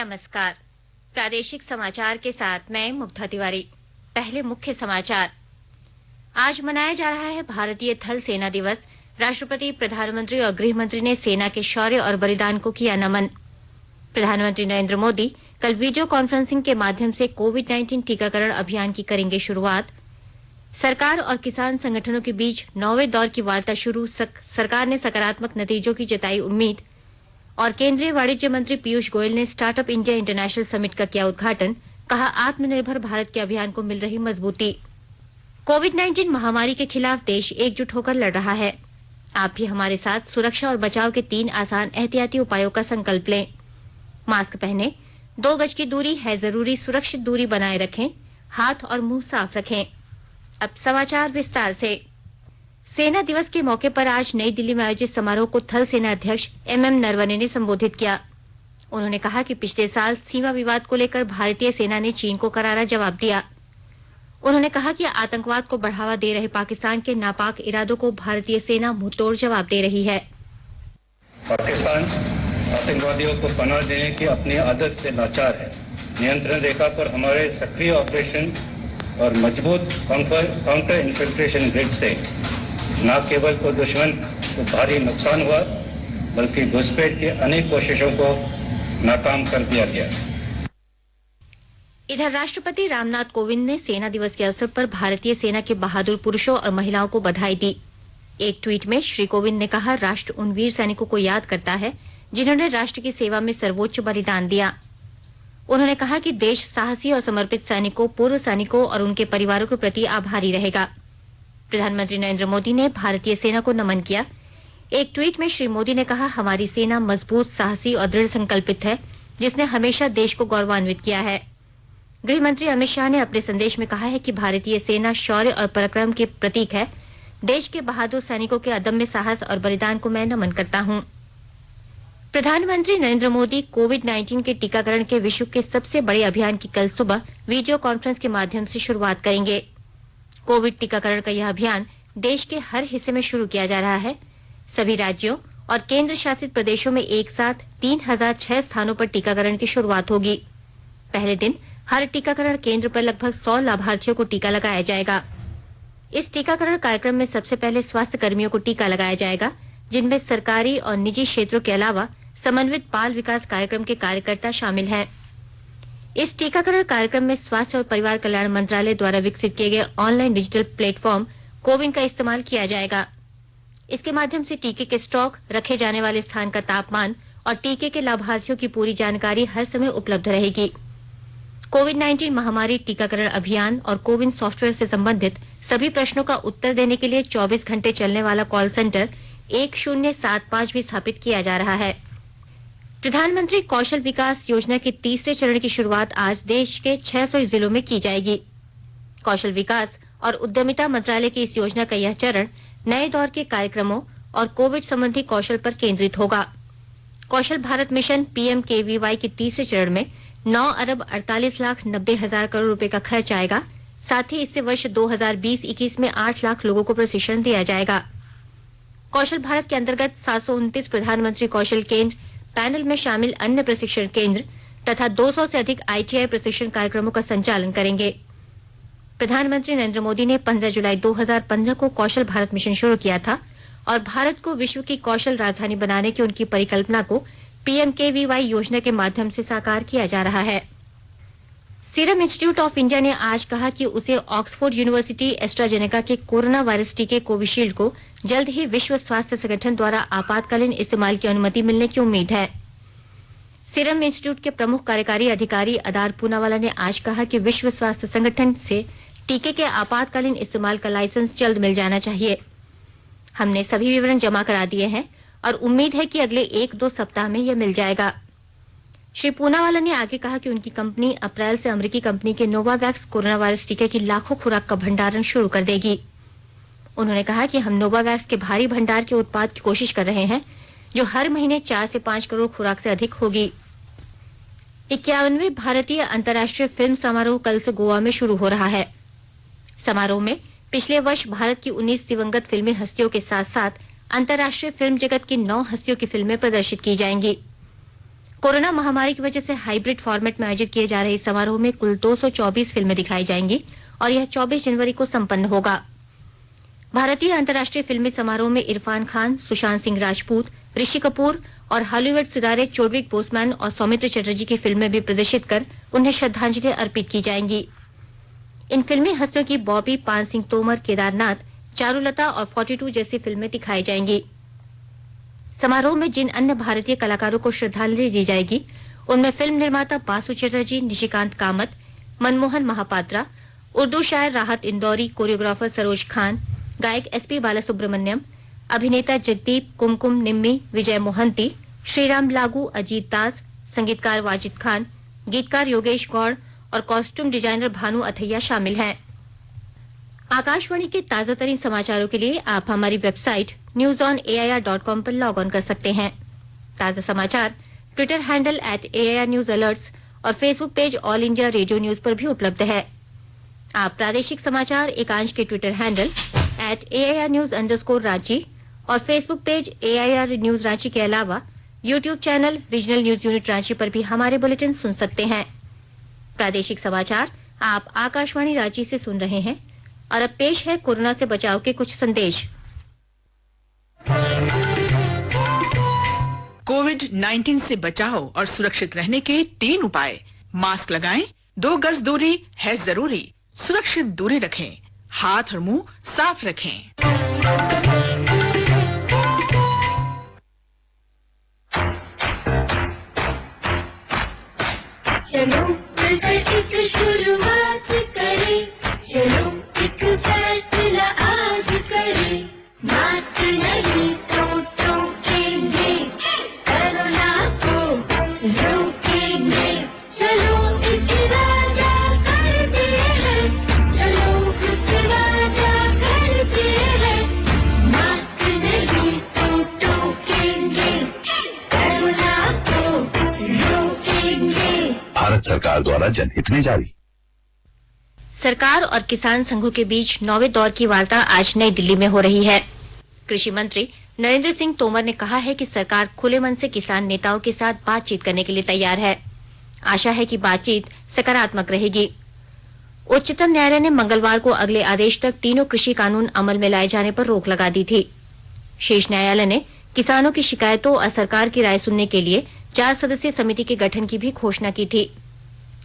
नमस्कार। प्रादेशिक समाचार के साथ मैं मुग्धा तिवारी। पहले मुख्य समाचार। आज मनाया जा रहा है भारतीय थल सेना दिवस। राष्ट्रपति, प्रधानमंत्री और गृह मंत्री ने सेना के शौर्य और बलिदान को किया नमन। प्रधानमंत्री नरेंद्र मोदी कल वीडियो कॉन्फ्रेंसिंग के माध्यम से कोविड-19 टीकाकरण अभियान की करेंगे शुरुआत। सरकार और किसान संगठनों के बीच 9वें दौर की वार्ता शुरू। सरकार ने सकारात्मक नतीजों की जताई उम्मीद। और केंद्रीय वाणिज्य मंत्री पीयूष गोयल ने स्टार्टअप इंडिया इंटरनेशनल समिट का किया उद्घाटन। कहा, आत्मनिर्भर भारत के अभियान को मिल रही मजबूती। कोविड-19 महामारी के खिलाफ देश एकजुट होकर लड़ रहा है। आप भी हमारे साथ सुरक्षा और बचाव के 3 आसान एहतियाती उपायों का संकल्प लें। मास्क पहनें, 2 गज की दूरी है जरूरी, सुरक्षित दूरी बनाए रखें, हाथ और मुंह साफ रखें। अब समाचार विस्तार से। सेना दिवस के मौके पर आज नई दिल्ली में आयोजित समारोह को थल सेना अध्यक्ष एमएम नरवणे ने संबोधित किया। उन्होंने कहा कि पिछले साल सीमा विवाद को लेकर भारतीय सेना ने चीन को करारा जवाब दिया। उन्होंने कहा कि आतंकवाद को बढ़ावा दे रहे पाकिस्तान के नापाक इरादों को भारतीय सेना मुंहतोड़ जवाब दे रही है। पाकिस्तान आतंकवादियों को पनाह देने की अपनी आदत से लाचार है। नियंत्रण रेखा पर हमारे सक्रिय ऑपरेशन और मजबूत काउंटर इन्फिल्ट्रेशन ग्रिड से न केवल तो दुश्मन को भारी नुकसान हुआ, बल्कि घुसपैठ की अनेक कोशिशों को नाकाम कर दिया गया। इधर राष्ट्रपति रामनाथ कोविंद ने सेना दिवस के अवसर पर भारतीय सेना के बहादुर पुरुषों और महिलाओं को बधाई दी। एक ट्वीट में श्री कोविंद ने कहा, राष्ट्र उन वीर सैनिकों को याद करता है जिन्होंने राष्ट्र की सेवा में सर्वोच्च बलिदान दिया। उन्होंने कहा कि देश साहसी और समर्पित सैनिकों, पूर्व सैनिकों और उनके परिवारों के प्रति आभारी रहेगा। प्रधानमंत्री नरेंद्र मोदी ने भारतीय सेना को नमन किया। एक ट्वीट में श्री मोदी ने कहा, हमारी सेना मजबूत, साहसी और दृढ़ संकल्पित है, जिसने हमेशा देश को गौरवान्वित किया है। गृह मंत्री अमित शाह ने अपने संदेश में कहा है कि भारतीय सेना शौर्य और पराक्रम के प्रतीक है। देश के बहादुर सैनिकों के अदम्य साहस और बलिदान को मैं नमन करता हूं। प्रधानमंत्री नरेंद्र मोदी कोविड-19 के टीकाकरण के विश्व के सबसे बड़े अभियान की कल सुबह वीडियो कॉन्फ्रेंस के माध्यम से शुरुआत करेंगे। कोविड टीकाकरण का यह अभियान देश के हर हिस्से में शुरू किया जा रहा है। सभी राज्यों और केंद्र शासित प्रदेशों में एक साथ 3006 स्थानों पर टीकाकरण की शुरुआत होगी। पहले दिन हर टीकाकरण केंद्र पर लगभग 100 लाभार्थियों को टीका लगाया जाएगा। इस टीकाकरण कार्यक्रम में सबसे पहले स्वास्थ्य कर्मियों को टीका लगाया जाएगा, जिनमें सरकारी और निजी क्षेत्रों के अलावा समन्वित बाल विकास कार्यक्रम के कार्यकर्ता शामिल हैं। इस टीकाकरण कार्यक्रम में स्वास्थ्य और परिवार कल्याण मंत्रालय द्वारा विकसित किए गए ऑनलाइन डिजिटल प्लेटफॉर्म कोविन का इस्तेमाल किया जाएगा। इसके माध्यम से टीके के स्टॉक, रखे जाने वाले स्थान का तापमान और टीके के लाभार्थियों की पूरी जानकारी हर समय उपलब्ध रहेगी। कोविड-19 महामारी टीकाकरण अभियान और कोविन सॉफ्टवेयर से संबंधित सभी प्रश्नों का उत्तर देने के लिए 24 घंटे चलने वाला कॉल सेंटर 1075 भी स्थापित किया जा रहा है। प्रधानमंत्री कौशल विकास योजना के तीसरे चरण की शुरुआत आज देश के 600 जिलों में की जाएगी। कौशल विकास और उद्यमिता मंत्रालय की इस योजना का यह चरण नए दौर के कार्यक्रमों और कोविड संबंधी कौशल पर केंद्रित होगा। कौशल भारत मिशन पीएमकेवीवाई के तीसरे चरण में 9 अरब 48 लाख 90 हजार करोड़ रुपए का खर्च आएगा। साथ ही इससे वर्ष 2020-21 में 8 लाख लोगों को प्रशिक्षण दिया जाएगा। कौशल भारत के अंतर्गत 729 प्रधानमंत्री कौशल केंद्र, पैनल में शामिल अन्य प्रशिक्षण केंद्र तथा 200 से अधिक आईटीआई प्रशिक्षण कार्यक्रमों का संचालन करेंगे। प्रधानमंत्री नरेंद्र मोदी ने 15 जुलाई 2015 को कौशल भारत मिशन शुरू किया था और भारत को विश्व की कौशल राजधानी बनाने की उनकी परिकल्पना को पीएमकेवीवाई योजना के माध्यम से साकार किया जा रहा है। सीरम इंस्टीट्यूट ऑफ इंडिया ने आज कहा कि उसे ऑक्सफोर्ड यूनिवर्सिटी एस्ट्राजेनेका के कोरोना वायरस टीके कोविशील्ड को जल्द ही विश्व स्वास्थ्य संगठन द्वारा आपातकालीन इस्तेमाल की अनुमति मिलने की उम्मीद है। सीरम इंस्टीट्यूट के प्रमुख कार्यकारी अधिकारी अदार पूनावाला ने आज कहा कि विश्व स्वास्थ्य संगठन से टीके के आपातकालीन इस्तेमाल का लाइसेंस जल्द मिल जाना चाहिए। हमने सभी विवरण जमा करा दिए हैं और उम्मीद है कि अगले 1-2 सप्ताह में यह मिल जाएगा। श्री पूनावाला ने आगे कहा कि उनकी कंपनी अप्रैल से अमेरिकी कंपनी के नोवावैक्स कोरोना वायरस टीके की लाखों खुराक का भंडारण शुरू कर देगी। उन्होंने कहा कि हम नोवावैक्स के भारी भंडार के उत्पाद की कोशिश कर रहे हैं, जो हर महीने 4 से 5 करोड़ खुराक से अधिक होगी। 51वें भारतीय अंतर्राष्ट्रीय फिल्म समारोह कल से गोवा में शुरू हो रहा है। समारोह में पिछले वर्ष भारत की 19 दिवंगत फिल्मी हस्तियों के साथ साथ अंतर्राष्ट्रीय फिल्म जगत की 9 हस्तियों की फिल्में प्रदर्शित की जाएंगी। कोरोना महामारी की वजह से हाइब्रिड फॉर्मेट में आयोजित किए जा रहे इस समारोह में कुल 224 फिल्में दिखाई जाएंगी और यह 24 जनवरी को संपन्न होगा। भारतीय अंतर्राष्ट्रीय फिल्मी समारोह में इरफान खान, सुशांत सिंह राजपूत, ऋषि कपूर और हॉलीवुड सितारे चोडविक बोसमैन और सौमित्र चटर्जी की फिल्में भी प्रदर्शित कर उन्हें श्रद्धांजलि अर्पित की जाएंगी। इन फिल्मी हस्तियों की बॉबी, पान सिंह तोमर, केदारनाथ, चारुलता और 42 जैसी फिल्में दिखाई जाएंगी। समारोह में जिन अन्य भारतीय कलाकारों को श्रद्धांजलि दी जाएगी उनमें फिल्म निर्माता बासु चटर्जी, निशिकांत कामत, मनमोहन महापात्रा, उर्दू शायर राहत इंदौरी, कोरियोग्राफर सरोज खान, गायक एसपी बालासुब्रमण्यम, अभिनेता जगदीप, कुमकुम निम्मी, विजय मोहंती, श्रीराम लागू, अजीत दास, संगीतकार वाजिद खान, गीतकार योगेश गौड़ और कॉस्ट्यूम डिजाइनर भानु अथैया शामिल हैं। आकाशवाणी के ताजा तरीन समाचारों के लिए आप हमारी वेबसाइट newsonair.com पर लॉग ऑन कर सकते हैं। ताजा समाचार ट्विटर हैंडल @AIRNewsAlerts और Facebook page all India radio news पर भी उपलब्ध है। आप प्रादेशिक समाचार एकांश के ट्विटर हैंडल @AIRNews_रांची और Facebook page AIR news Ranchi के अलावा YouTube channel regional news unit Ranchi पर भी हमारे बुलेटिन सुन सकते हैं। प्रादेशिक समाचार आप आकाशवाणी रांची से सुन रहे हैं और अब पेश है कोरोना से बचाव के कुछ संदेश। कोविड-19 से बचाव और सुरक्षित रहने के 3 उपाय। मास्क लगाएं, 2 गज दूरी है जरूरी, सुरक्षित दूरी रखें, हाथ और मुंह साफ रखें। चलो मिलकर एक शुरुआत करें, चलो एक फैसला आज करें, मास्क नहीं तो टोकेंगे, कोरोना को रोकेंगे, चलो एक वादा करते हैं, चलो एक वादा करते हैं, मास्क नहीं तो टोकेंगे, कोरोना को रोकेंगे। भारत सरकार द्वारा जनहित में जारी। सरकार और किसान संघों के बीच 9वें दौर की वार्ता आज नई दिल्ली में हो रही है। कृषि मंत्री नरेंद्र सिंह तोमर ने कहा है कि सरकार खुले मन से किसान नेताओं के साथ बातचीत करने के लिए तैयार है। आशा है कि बातचीत सकारात्मक रहेगी। उच्चतम न्यायालय ने मंगलवार को अगले आदेश तक तीनों कृषि कानून अमल में लाए जाने पर रोक लगा दी थी। शीर्ष न्यायालय ने किसानों की शिकायतों और सरकार की राय सुनने के लिए 4 सदस्यीय समिति के गठन की भी घोषणा की थी।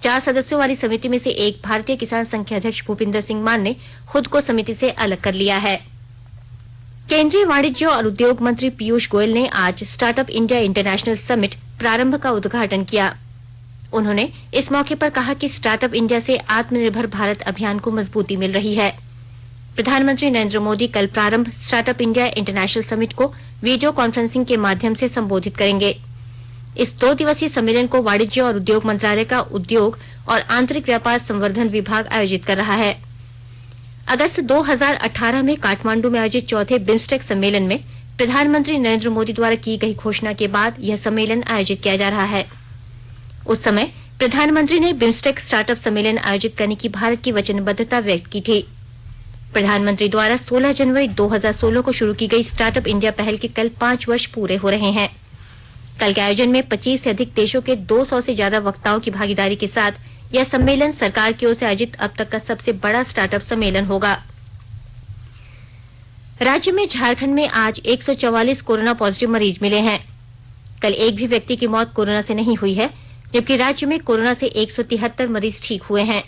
4 सदस्यों वाली समिति में से एक भारतीय किसान संघ के अध्यक्ष भूपिंदर सिंह मान ने खुद को समिति से अलग कर लिया है। केंद्रीय वाणिज्य और उद्योग मंत्री पीयूष गोयल ने आज स्टार्टअप इंडिया इंटरनेशनल समिट प्रारंभ का उद्घाटन किया। उन्होंने इस मौके पर कहा कि स्टार्टअप इंडिया से आत्मनिर्भर भारत अभियान को मजबूती मिल रही है। प्रधानमंत्री नरेंद्र मोदी कल प्रारंभ स्टार्टअप इंडिया इंटरनेशनल समिट को वीडियो कॉन्फ्रेंसिंग के माध्यम से संबोधित करेंगे। इस 2 दिवसीय सम्मेलन को वाणिज्य और उद्योग मंत्रालय का उद्योग और आंतरिक व्यापार संवर्धन विभाग आयोजित कर रहा है। अगस्त 2018 में काठमांडू में आयोजित चौथे बिम्स्टेक सम्मेलन में प्रधानमंत्री नरेंद्र मोदी द्वारा की गई घोषणा के बाद यह सम्मेलन आयोजित किया जा रहा है। उस समय प्रधानमंत्री ने बिम्स्टेक स्टार्टअप सम्मेलन आयोजित करने की भारत की वचनबद्धता व्यक्त की थी। प्रधानमंत्री द्वारा 16 जनवरी 2016 को शुरू की गई स्टार्टअप इंडिया पहल के कल 5 वर्ष पूरे हो रहे हैं। कल के आयोजन में 25 से अधिक देशों के 200 से ज्यादा वक्ताओं की भागीदारी के साथ यह सम्मेलन सरकार की ओर से आयोजित अब तक का सबसे बड़ा स्टार्टअप सम्मेलन होगा। राज्य में झारखंड में आज 144 कोरोना पॉजिटिव मरीज मिले हैं। कल एक भी व्यक्ति की मौत कोरोना से नहीं हुई है, जबकि राज्य में कोरोना से 173 मरीज ठीक हुए हैं।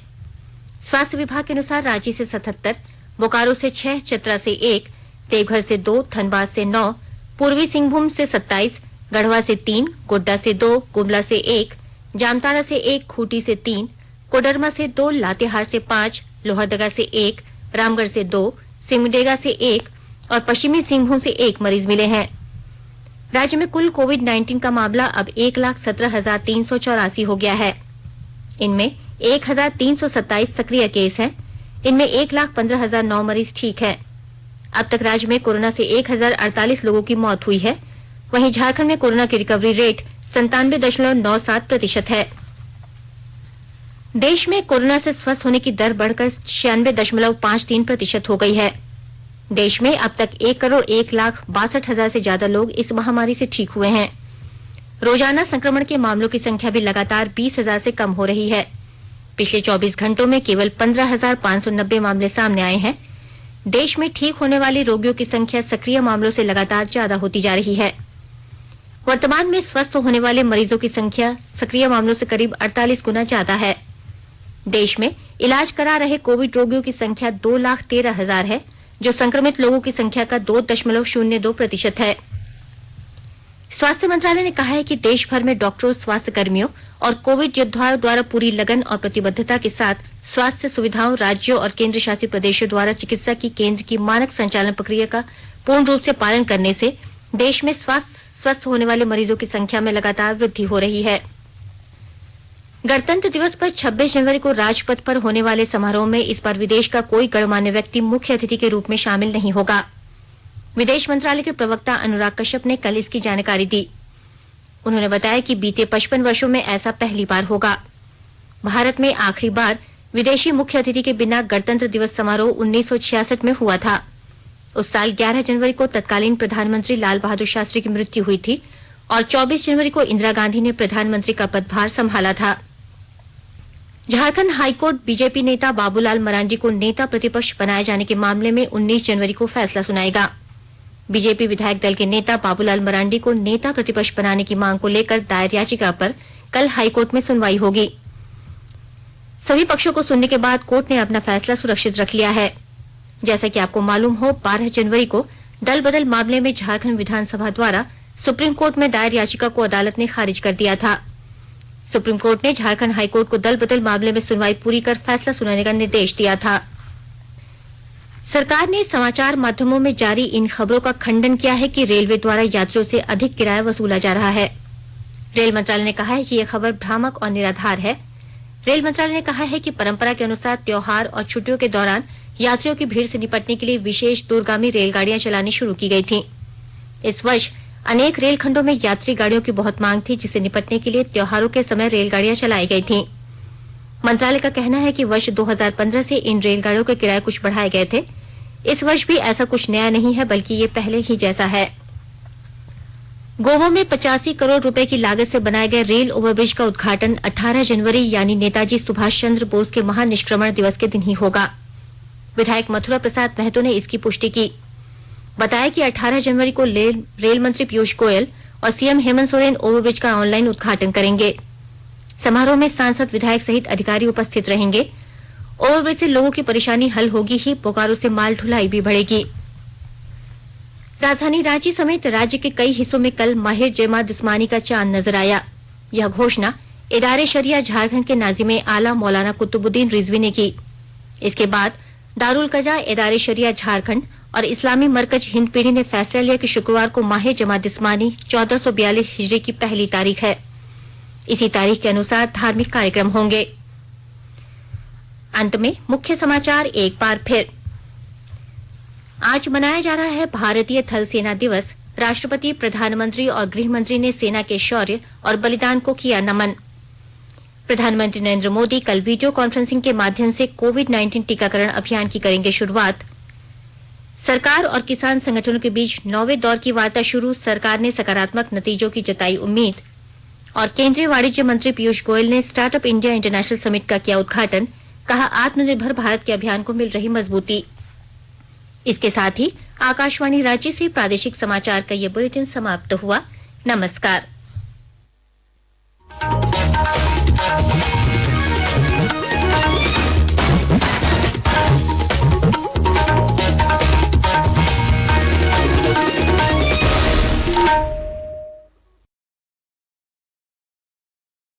स्वास्थ्य विभाग के अनुसार रांची से 77, बोकारो से 6, चतरा से 1, देवघर से 2, धनबाद से 9, पूर्वी सिंहभूम से 27, गढ़वा से 3, गोड्डा से 2, गुमला से 1, जामताड़ा से 1, खूंटी से 3, कोडरमा से 2, लातेहार से 5, लोहरदगा से 1, रामगढ़ से 2, सिमडेगा से 1 और पश्चिमी सिंहभूम से 1 मरीज मिले हैं। राज्य में कुल कोविड-19 का मामला अब 1,17,384 हो गया है। इनमें 1,327 सक्रिय केस हैं। इनमें 1,15,009 मरीज ठीक हैं। अब तक राज्य में कोरोना से 1,048 लोगों की मौत हुई है। वहीं झारखंड में कोरोना की रिकवरी रेट 97.97% है। देश में कोरोना से स्वस्थ होने की दर बढ़कर 96.53% हो गई है। देश में अब तक 1,01,62,000 से ज्यादा लोग इस महामारी से ठीक हुए हैं। रोजाना संक्रमण के मामलों की संख्या भी लगातार 20,000 से कम हो रही है। पिछले 24 घंटों में केवल 15,590 मामले सामने आए हैं। देश में ठीक होने वाले रोगियों की संख्या सक्रिय मामलों से लगातार ज्यादा होती जा रही है। वर्तमान में स्वस्थ होने वाले मरीजों की संख्या सक्रिय मामलों से करीब 48 गुना ज्यादा है। देश में इलाज करा रहे कोविड रोगियों की संख्या 2,13,000 है, जो संक्रमित लोगों की संख्या का 2.02% है। स्वास्थ्य मंत्रालय ने कहा है कि देश भर में डॉक्टरों, स्वास्थ्य कर्मियों और कोविड योद्धाओं द्वारा पूरी लगन और प्रतिबद्धता के साथ स्वास्थ्य सुविधाओं, राज्यों और केंद्र शासित प्रदेशों द्वारा चिकित्सा की केंद्र की मानक संचालन प्रक्रिया का पूर्ण रूप से पालन करने से देश में स्वस्थ होने वाले मरीजों की संख्या में लगातार वृद्धि हो रही है। गणतंत्र दिवस पर 26 जनवरी को राजपथ पर होने वाले समारोह में इस बार विदेश का कोई गणमान्य व्यक्ति मुख्य अतिथि के रूप में शामिल नहीं होगा। विदेश मंत्रालय के प्रवक्ता अनुराग कश्यप ने कल इसकी जानकारी दी। उन्होंने बताया कि बीते 55 वर्षों में ऐसा पहली बार होगा। भारत में आखिरी बार विदेशी मुख्य अतिथि के बिना गणतंत्र दिवस समारोह 1966 में हुआ था। उस साल 11 जनवरी को तत्कालीन प्रधानमंत्री लाल बहादुर शास्त्री की मृत्यु हुई थी और 24 जनवरी को इंदिरा गांधी ने प्रधानमंत्री का पदभार संभाला था। झारखंड हाईकोर्ट बीजेपी नेता बाबूलाल मरांडी को नेता प्रतिपक्ष बनाए जाने के मामले में 19 जनवरी को फैसला सुनाएगा। बीजेपी विधायक दल के नेता बाबूलाल मरांडी को नेता प्रतिपक्ष बनाने की मांग को लेकर दायर याचिका पर कल हाईकोर्ट में सुनवाई होगी। सभी पक्षों को सुनने के बाद कोर्ट ने अपना फैसला सुरक्षित रख लिया है। जैसा कि आपको मालूम हो, 12 जनवरी को दल बदल मामले में झारखंड विधानसभा द्वारा सुप्रीम कोर्ट में दायर याचिका को अदालत ने खारिज कर दिया था। सुप्रीम कोर्ट ने झारखंड हाईकोर्ट को दल बदल मामले में सुनवाई पूरी कर फैसला सुनाने का निर्देश दिया था। सरकार ने समाचार माध्यमों में जारी इन खबरों का खंडन किया है कि रेलवे द्वारा यात्रियों से अधिक किराया वसूला जा रहा है। रेल मंत्रालय ने कहा है कि यह खबर भ्रामक और निराधार है। रेल मंत्रालय ने कहा है कि परंपरा के अनुसार त्योहार और छुट्टियों के दौरान यात्रियों की भीड़ से निपटने के लिए विशेष दूरगामी रेलगाड़ियां चलानी शुरू की गई थीं। इस वर्ष अनेक रेल खंडों में यात्री गाड़ियों की बहुत मांग थी, जिसे निपटने के लिए त्योहारों के समय रेलगाड़ियां चलाई गई थीं। मंत्रालय का कहना है कि वर्ष 2015 से इन रेलगाड़ियों के किराए कुछ बढ़ाए गए थे। इस वर्ष भी ऐसा कुछ नया नहीं है, बल्कि ये पहले ही जैसा है। गोवा में 85 करोड़ रुपए की लागत से बनाए गए रेल ओवरब्रिज का उद्घाटन 18 जनवरी यानी नेताजी सुभाष चंद्र बोस के महानिष्क्रमण दिवस के दिन ही होगा। विधायक मथुरा प्रसाद महतो ने इसकी पुष्टि की। बताया कि 18 जनवरी को रेल मंत्री पीयूष गोयल और सीएम हेमंत सोरेन ओवरब्रिज का ऑनलाइन उद्घाटन करेंगे। समारोह में सांसद, विधायक सहित अधिकारी उपस्थित रहेंगे। ओवरब्रिज से लोगों की परेशानी हल होगी ही, बोकारो से माल ढुलाई भी बढ़ेगी। राजधानी रांची समेत राज्य के कई हिस्सों में कल माहिर जमात जिस्मानी का चांद नजर आया। यह घोषणा इदारे शरिया झारखंड के नाजिम आला मौलाना कुतुबुद्दीन रिजवी ने की। इसके बाद दारुल कजा इदारे शरिया झारखंड और इस्लामी मरकज हिंद पीढ़ी ने फैसला लिया कि शुक्रवार को माह जमात जिस्मानी 1442 हिजरी की पहली तारीख है। इसी तारीख के अनुसार धार्मिक कार्यक्रम होंगे। अंत में मुख्य समाचार एक बार फिर। आज मनाया जा रहा है भारतीय थल सेना दिवस। राष्ट्रपति, प्रधानमंत्री और गृह मंत्री ने सेना के शौर्य और बलिदान को किया नमन। प्रधानमंत्री नरेंद्र मोदी कल वीडियो कॉन्फ्रेंसिंग के माध्यम से कोविड-19 टीकाकरण अभियान की करेंगे शुरुआत। सरकार और किसान संगठनों के बीच 9वें दौर की वार्ता शुरू, सरकार ने सकारात्मक नतीजों की जताई उम्मीद। और केंद्रीय वाणिज्य मंत्री पीयूष गोयल ने स्टार्टअप इंडिया इंटरनेशनल समिट का किया उद्घाटन, कहा आत्मनिर्भर भारत के अभियान को मिल रही मजबूती। इसके साथ ही आकाशवाणी रांची से प्रादेशिक समाचार का ये बुलेटिन समाप्त हुआ। नमस्कार।